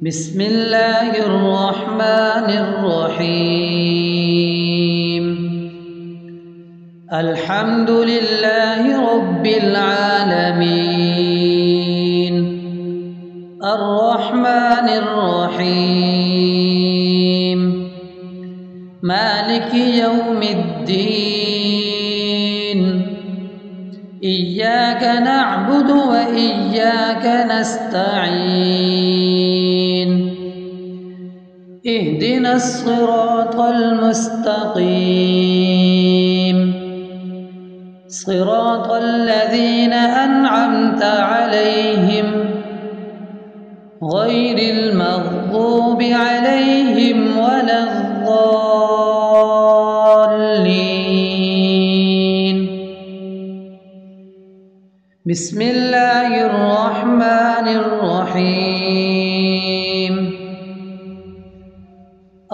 بسم الله الرحمن الرحيم. الحمد لله رب العالمين، الرحمن الرحيم، مالك يوم الدين. إياك نعبد وإياك نستعين. اهدنا الصراط المستقيم، صراط الذين أنعمت عليهم غير المغضوب عليهم ولا الضالين. بسم الله الرحمن الرحيم.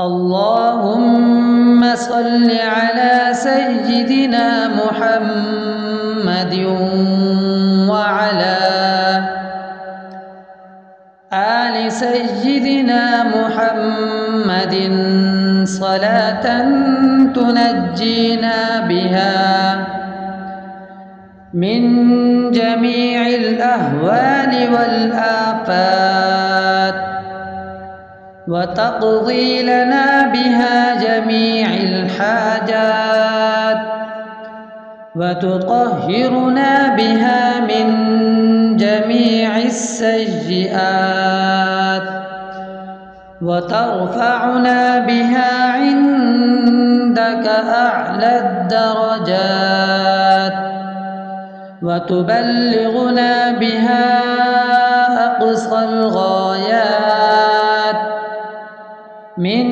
اللهم صل على سيدنا محمد وعلى آل سيدنا محمد صلاة تنجينا بها من جميع الأهوال والآفات، وتقضي لنا بها جميع الحاجات، وتطهرنا بها من جميع السيئات، وترفعنا بها عندك أعلى الدرجات، وتبلغنا بها أقصى الغايات من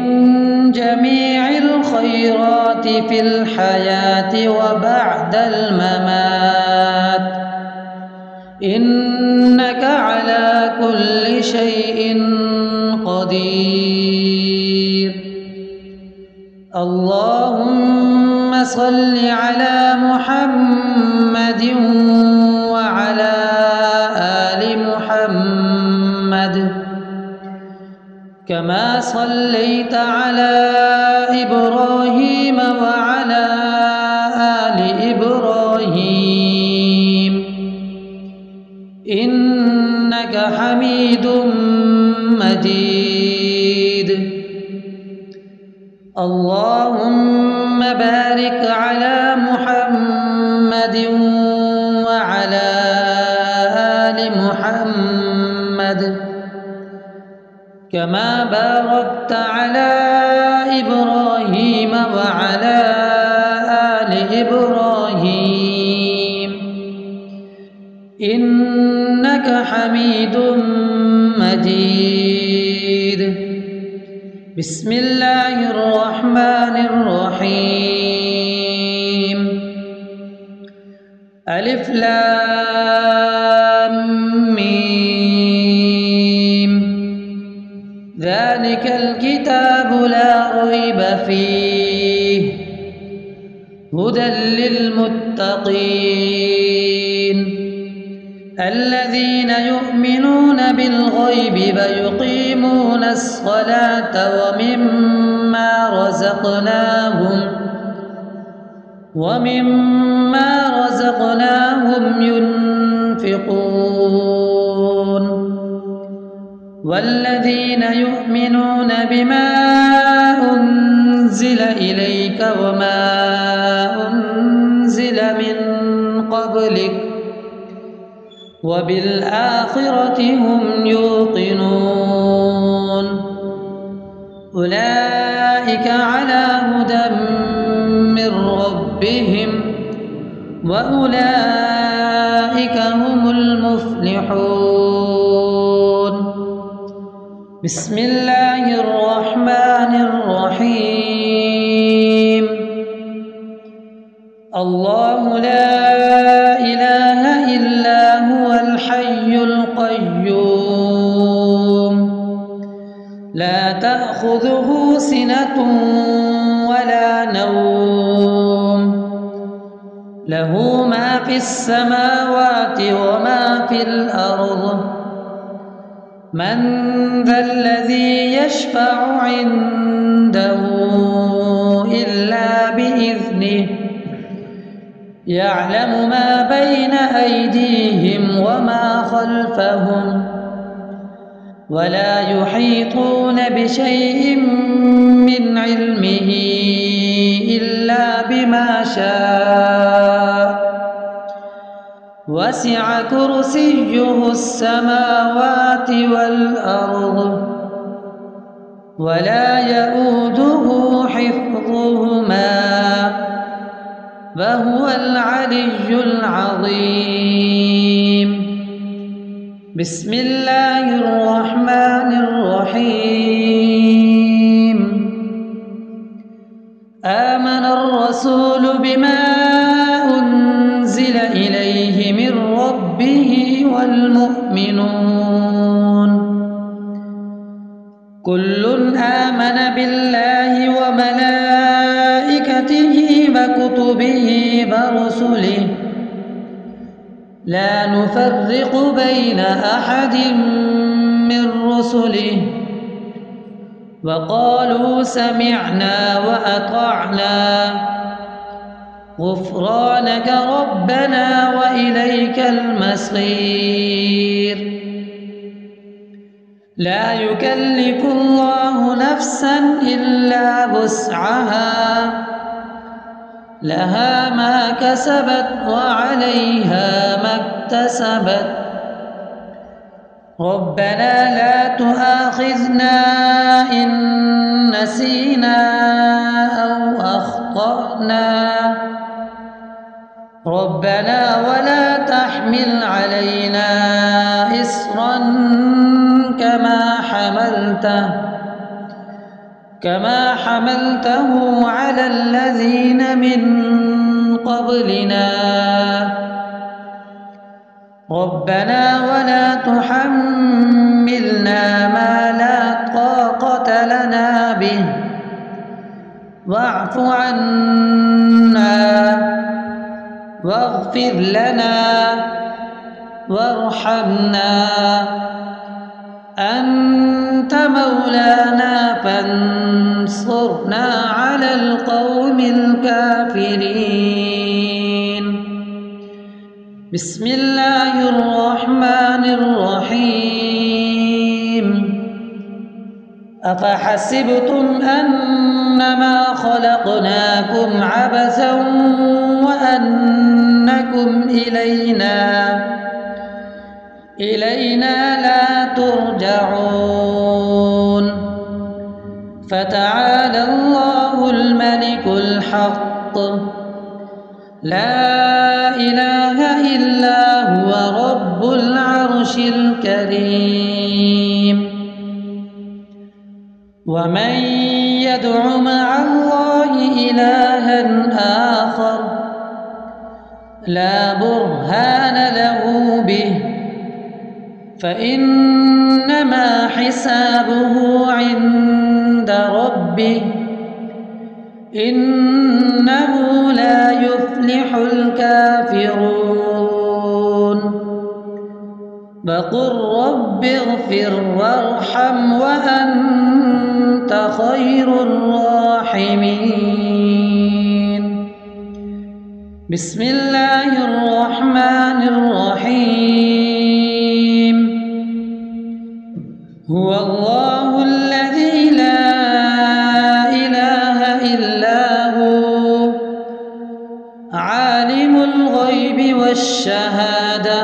جميع الخيرات في الحياة وبعد الممات، إنك على كل شيء قدير. اللهم صل على محمد وعلى آل محمد كما صليت على إبراهيم وعلى آل إبراهيم إنك حميد مجيد. اللهم بارك على محمد وعلى آل محمد كما باركت على إبراهيم وعلى آل إبراهيم إنك حميد مجيد. بسم الله الرحمن الرحيم. ألف لام ميم. ذلك الكتاب لا ريب فيه هدى للمتقين الذين يؤمنون بالغيب ويقيمون الصلاة ومما رزقناهم ينفقون والذين يؤمنون بما أنزل إليك وما أنزل من قبلك وبالآخرة هم يوقنون أولئك على هدى من ربهم وأولئك هم المفلحون. بسم الله الرحمن الرحيم. الله لا إله إلا هو الحي القيوم لا تأخذه سنة ولا نوم له ما في السماوات وما في الأرض من ذا الذي يشفع عنده إلا بإذنه يعلم ما بين أيديهم وما خلفهم ولا يحيطون بشيء من علمه إلا بما شاء وسع كرسيه السماوات والأرض ولا يؤوده حفظهما وهو العلي العظيم. بسم الله الرحمن الرحيم. آمن الرسول بما أنزل إليه من ربه والمؤمنون كل آمن بالله وملائكته وكتبه ورسله لا نفرق بين أحد من رسله وقالوا سمعنا وأطعنا غفرانك ربنا وإليك المصير. لا يكلف الله نفسا إلا وسعها لها ما كسبت وعليها ما اكتسبت ربنا لا تؤاخذنا إن نسينا أو أخطأنا ربنا ولا تحمل علينا إصرا كما حملته على الذين من قبلنا ربنا ولا تحملنا ما لا طاقة لنا به واعف عنا واغفر لنا وارحمنا أنت مولانا فانصرنا على القوم الكافرين. بسم الله الرحمن الرحيم. أفحسبتم أنما خلقناكم عبثا وأنكم إلينا لا ترجعون فتعالى الله الملك الحق لا إله إلا هو رب العرش الكريم. ومن يدع مع الله إلها آخر لا برهان له به فإنما حسابه عند ربه إنه لا يفلح الكافرون. وقل رب اغفر وارحم وأنت خير الراحمين. بسم الله الرحمن الرحيم. هو الله الذي لا إله إلا هو عالم الغيب والشهادة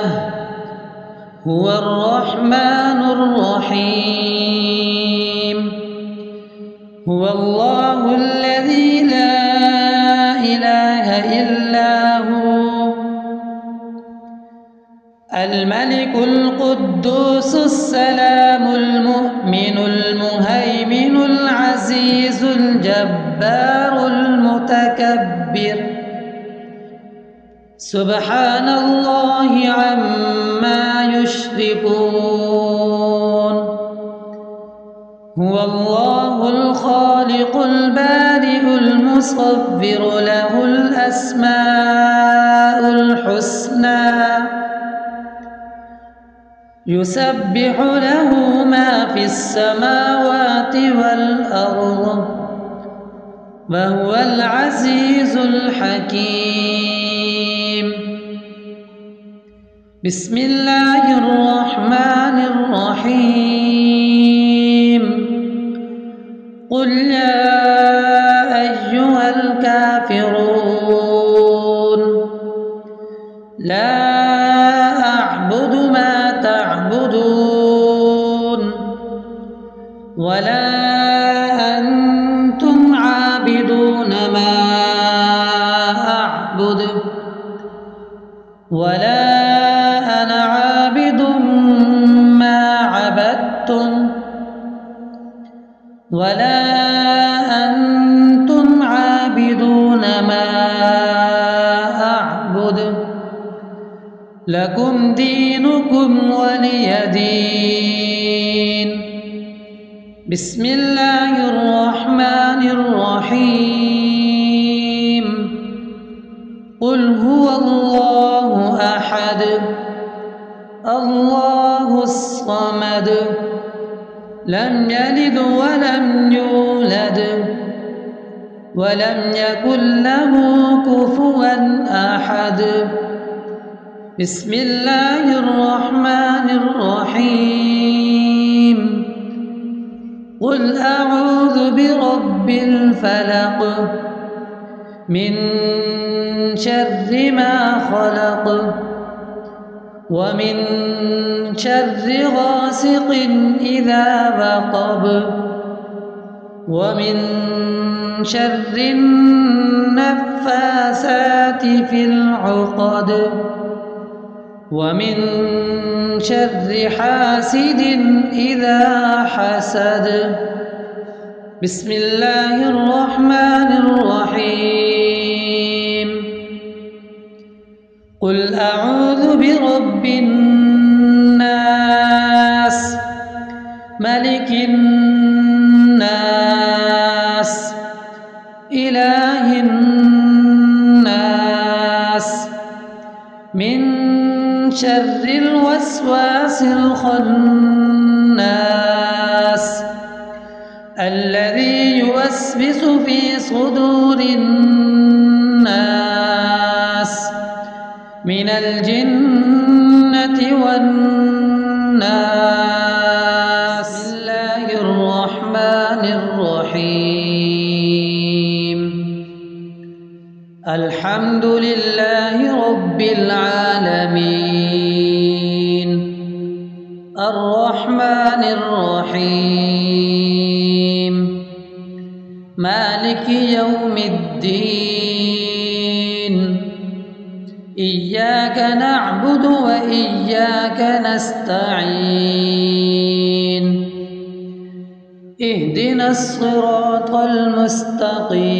هو الرحمن الرحيم. هو الله الذي لا إله إلا هو الملك القدوس السلام المؤمن المهيمن العزيز الجبار المتكبر سبحان الله عما يشركون. هو الله الخالق البارئ المصور له الأسماء الحسنى يسبح له ما في السماوات والأرض وهو العزيز الحكيم. بسم الله الرحمن الرحيم. قل يا أيها الكافرون لا أعبد ما تعبدون ولا أنتم عابدون ما أعبد ولا أنا عابد ما عبدتم ولا أنتم عابدون ما أعبد لكم دينكم ولي دين. بسم الله الرحمن الرحيم. قل هو الله أحد الله الصمد لم يلد ولم يولد ولم يكن له كفوا أحد. بسم الله الرحمن الرحيم. قل أعوذ برب الفلق من شر ما خلق ومن شر غاسق إذا وقب ومن شر النفاثات في العقد ومن شر حاسد إذا حسد. بسم الله الرحمن الرحيم. قل أعوذ برب الناس ملك الناس إله الناس من شر الوسواس الخناس الذي يوسوس في صدور الناس من الجنة والناس. بسم الله الرحمن الرحيم. الحمد لله رب العالمين الرحمن الرحيم مالك يوم الدين إياك نعبد وإياك نستعين اهدنا الصراط المستقيم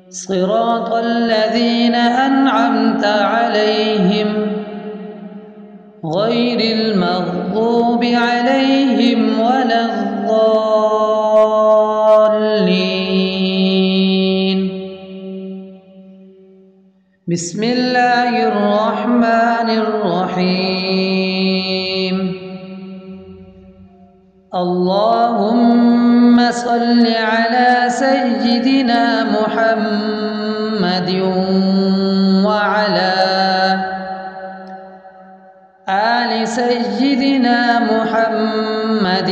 صراط الذين أنعمت عليهم غير المغضوب عليهم ولا الضالين. بسم الله الرحمن الرحيم. اللهم صل على سيدنا محمد وعلى آل سيدنا محمد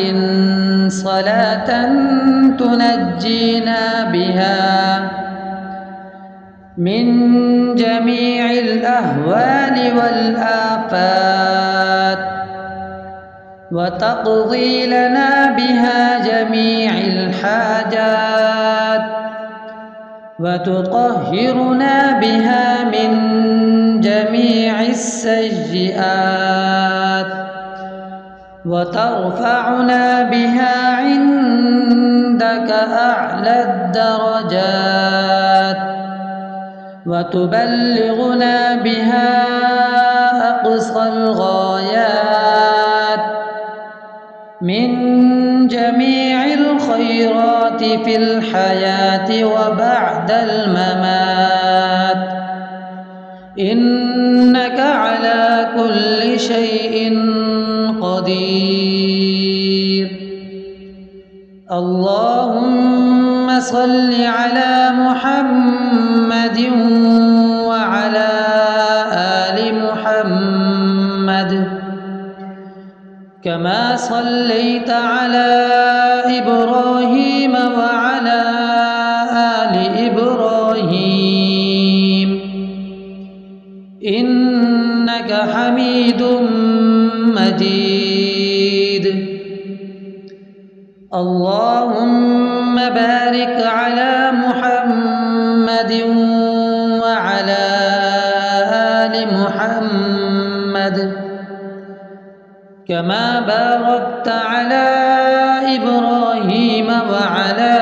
صلاة تنجينا بها من جميع الأهوال والآفات وتقضي لنا بها جميع الحاجات وتطهرنا بها من جميع السيئات وترفعنا بها عندك أعلى الدرجات وتبلغنا بها أقصى الغايات من جميع الخيرات في الحياة وبعد الممات إنك على كل شيء قدير. اللهم صل على محمد وعلى آل محمد كما صليت على إبراهيم وعلى آل إبراهيم إنك حميد مجيد. اللهم بارك على محمد وعلى آل محمد كما باركت على إبراهيم وعلى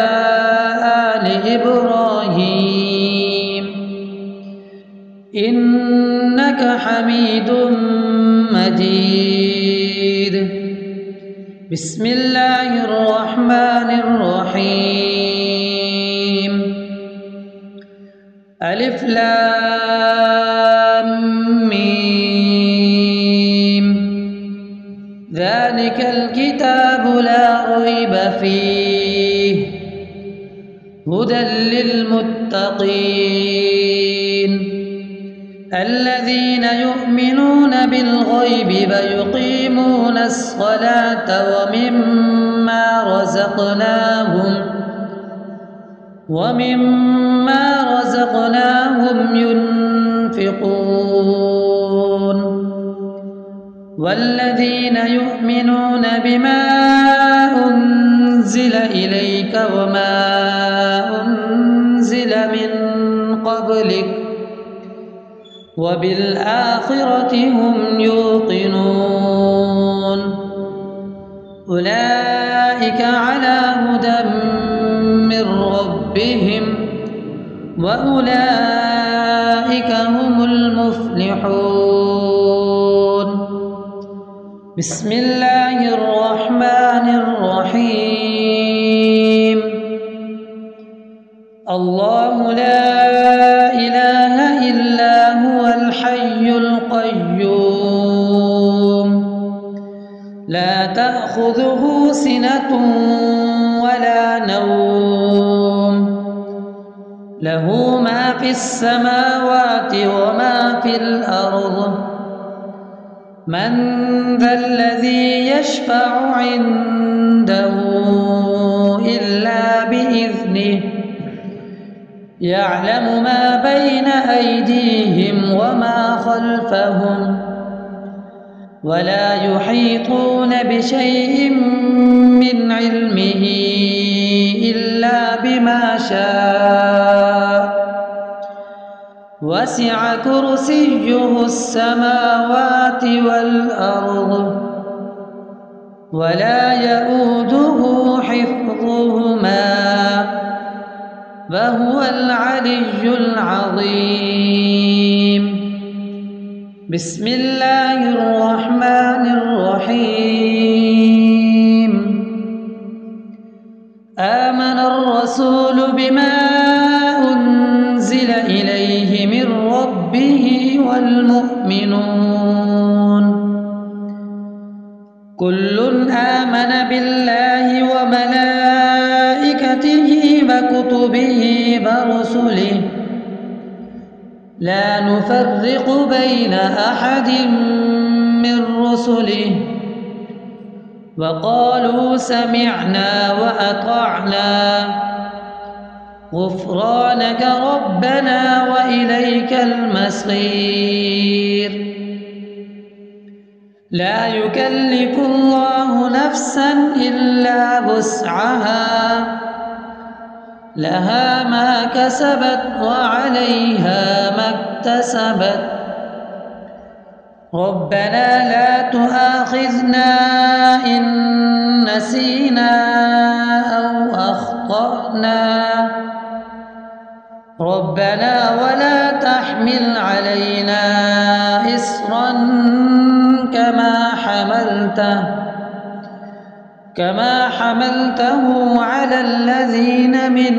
آل إبراهيم إنك حميد مجيد. بسم الله الرحمن الرحيم. ألف لام ميم. ذلك الكتاب لا ريب فيه هدى للمتقين الذين يؤمنون بالغيب ويقيمون الصلاة ومما رزقناهم ينفقون والذين يؤمنون بما أنزل إليك وما أنزل من قبلك وبالآخرة هم يوقنون أولئك على هدى من ربهم وأولئك هم المفلحون. بسم الله الرحمن الرحيم. الله لا إله إلا هو الحي القيوم لا تأخذه سنة ولا نوم له ما في السماوات وما في الأرض من ذا الذي يشفع عنده إلا بإذنه يعلم ما بين أيديهم وما خلفهم ولا يحيطون بشيء من علمه إلا بما شاء وسع كرسيه السماوات والأرض ولا يؤوده حفظهما وهو العلي العظيم. بسم الله الرحمن الرحيم. آمن الرسول بما أنزل إليه من ربه والمؤمنون كل آمن بالله وملائكته وكتبه ورسله لا نفرق بين أحد من رسله وقالوا سمعنا وأطعنا غفرانك ربنا وإليك المصير. لا يكلف الله نفسا إلا وسعها لها ما كسبت وعليها ما اكتسبت ربنا لا تؤاخذنا إن نسينا أو أخطأنا ربنا ولا تحمل علينا إصرا كما حملته على الذين من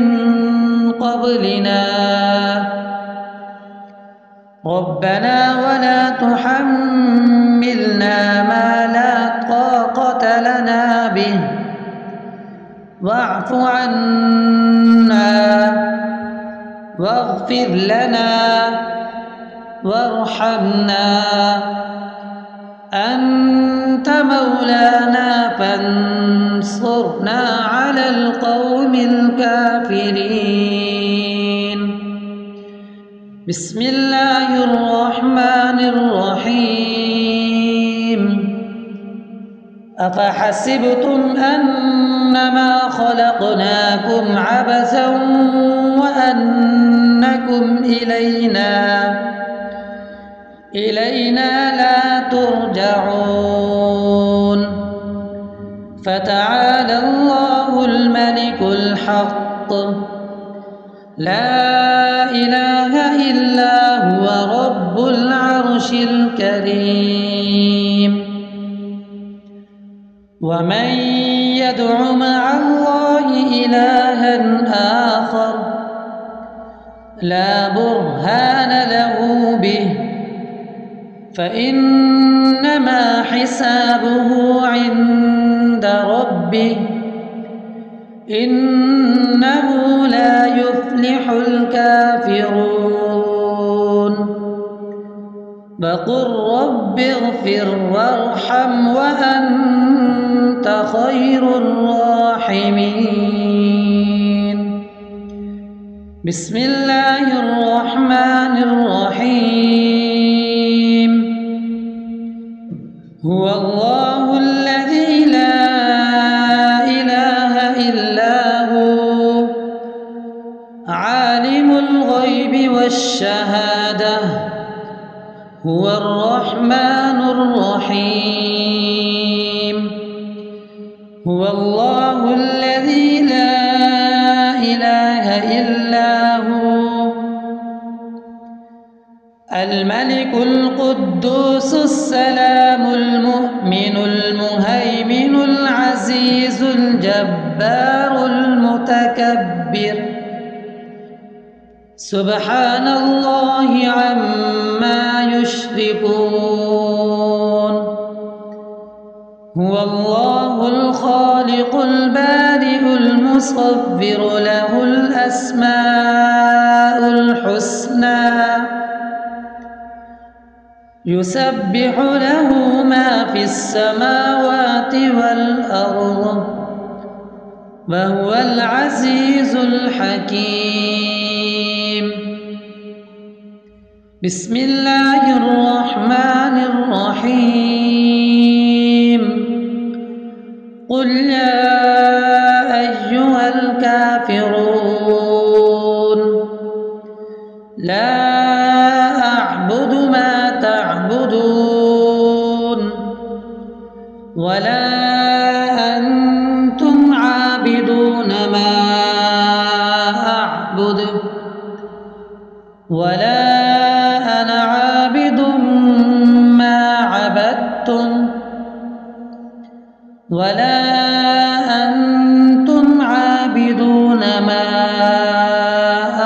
قبلنا ربنا ولا تحملنا ما لا طاقة لنا به واعف عنا واغفر لنا وارحمنا أنت مولانا فانصرنا على القوم الكافرين. بسم الله الرحمن الرحيم. أفحسبتم أنما خلقناكم عبثا وأنكم إلينا لا ترجعون. فتعالى الله الملك الحق لا إله إلا هو رب العرش الكريم. ومن يدع مع الله إلها آخر لا برهان له به فإنما حسابه عند ربه إنه لا يفلح الكافرون. وقل رب اغفر وارحم وأنت خير الراحمين. بسم الله الرحمن الرحيم. هو الله الذي لا إله إلا هو عالم الغيب والشهادة هو الرحمن الرحيم. هو الله الذي لا إله إلا هو الملك القدوس السلام المؤمن المهيمن العزيز الجبار المتكبر سبحان الله عما يشركون. هو الله الخالق البارئ المصور له الأسماء الحسنى يسبح له ما في السماوات والأرض وهو العزيز الحكيم. بسم الله الرحمن الرحيم. قل يا أيها الكافرون لا أعبد ما تعبدون ولا أنتم عابدون ما أعبد ولا أنا عابد ما عبدتم ولا أنتم عابدون ما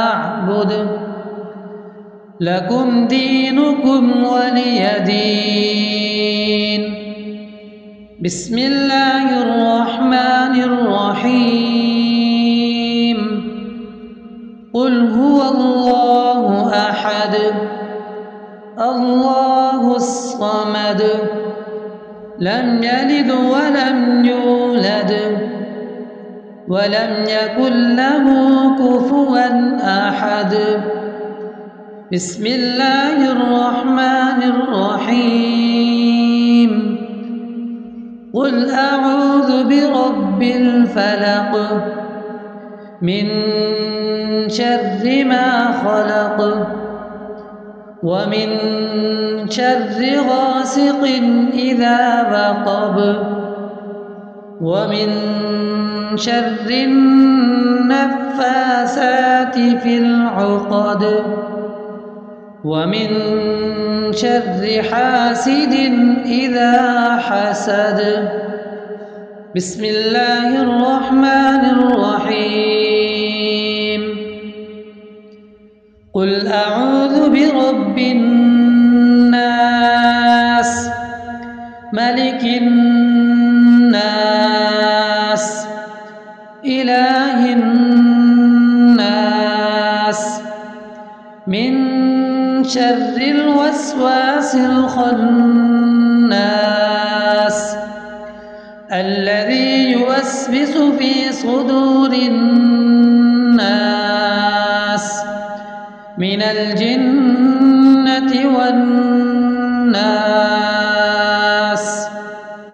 أعبد لكم دينكم ولي دين. بسم الله الرحمن الرحيم. قل هو الله أحد الله الصمد لم يلد ولم يولد ولم يكن له كفوا أحد. بسم الله الرحمن الرحيم. قل أعوذ برب الفلق من شر ما خلق ومن شر غاسق إذا وقب ومن شر النفاثات في العقد ومن شر حاسد إذا حسد. بسم الله الرحمن الرحيم. قل أعوذ برب من شر الوسواس الخناس الذي يوسوس في صدور الناس من الجنة والناس.